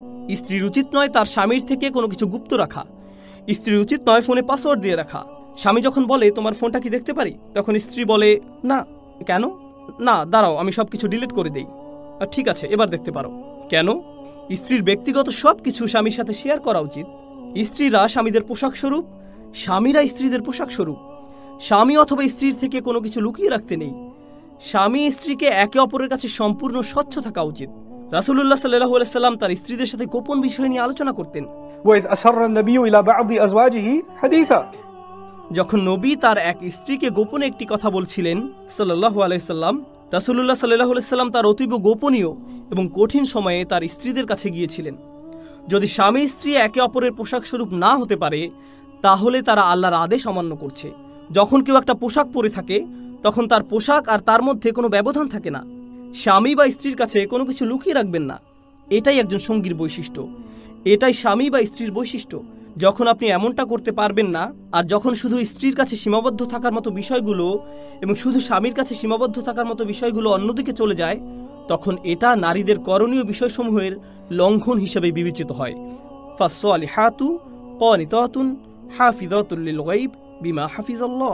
স্ত্রীর উচিত নয় তার স্বামীর থেকে কোনো কিছু গুপ্ত রাখা। স্ত্রীর উচিত নয় ফোনে পাসওয়ার্ড দিয়ে রাখা। স্বামী যখন বলে তোমার ফোনটা কি দেখতে পারি, তখন স্ত্রী বলে না। কেন? না, দাঁড়াও আমি সব কিছু ডিলিট করে দেই। ঠিক আছে, এবার দেখতে পারো। কেন? স্ত্রীর ব্যক্তিগত সব কিছু স্বামীর সাথে শেয়ার করা উচিত। স্ত্রীরা স্বামীদের পোশাক স্বরূপ, স্বামীরা স্ত্রীদের পোশাক স্বরূপ। স্বামী অথবা স্ত্রীর থেকে কোনো কিছু লুকিয়ে রাখতে নেই। স্বামী স্ত্রীকে একে অপরের কাছে সম্পূর্ণ স্বচ্ছ থাকা উচিত। রাসূলুল্লাহ সাল্লাল্লাহু আলাইহি সাল্লাম তার স্ত্রীদের সাথে গোপন বিষয় নিয়ে আলোচনা করতেন। وإذ أسر النبي إلى بعض أزواجه حديثا যখন নবী তার এক স্ত্রীকে গোপনে একটি কথা বলছিলেন সাল্লাল্লাহু আলাইহি সাল্লাম, রাসূলুল্লাহ সাল্লাল্লাহু আলাইহি সাল্লাম তার অতীব গোপনীয় এবং কঠিন সময়ে তার স্ত্রীদের কাছে গিয়েছিলেন। যদি স্বামী স্ত্রী একে অপরের পোশাক স্বরূপ না হতে পারে, তাহলে তারা আল্লাহর আদেশ অমান্য করছে। যখন কেউ একটা পোশাক পরে থাকে, তখন তার পোশাক আর তার মধ্যে কোনো ব্যবধান থাকে না। স্বামী বা স্ত্রীর কাছে কোনো কিছু লুকিয়ে রাখবেন না। এটাই একজন সঙ্গীর বৈশিষ্ট্য, এটাই স্বামী বা স্ত্রীর বৈশিষ্ট্য। যখন আপনি এমনটা করতে পারবেন না, আর যখন শুধু স্ত্রীর কাছে সীমাবদ্ধ থাকার মতো বিষয়গুলো এবং শুধু স্বামীর কাছে সীমাবদ্ধ থাকার মতো বিষয়গুলো অন্যদিকে চলে যায়, তখন এটা নারীদের করণীয় বিষয়সমূহের লঙ্ঘন হিসেবে বিবেচিত হয়। ফাসসালিহাতু ক্বানিতাতুন হাফিযাতুল লিল গায়ব বিমা হাফিজাল্লাহ।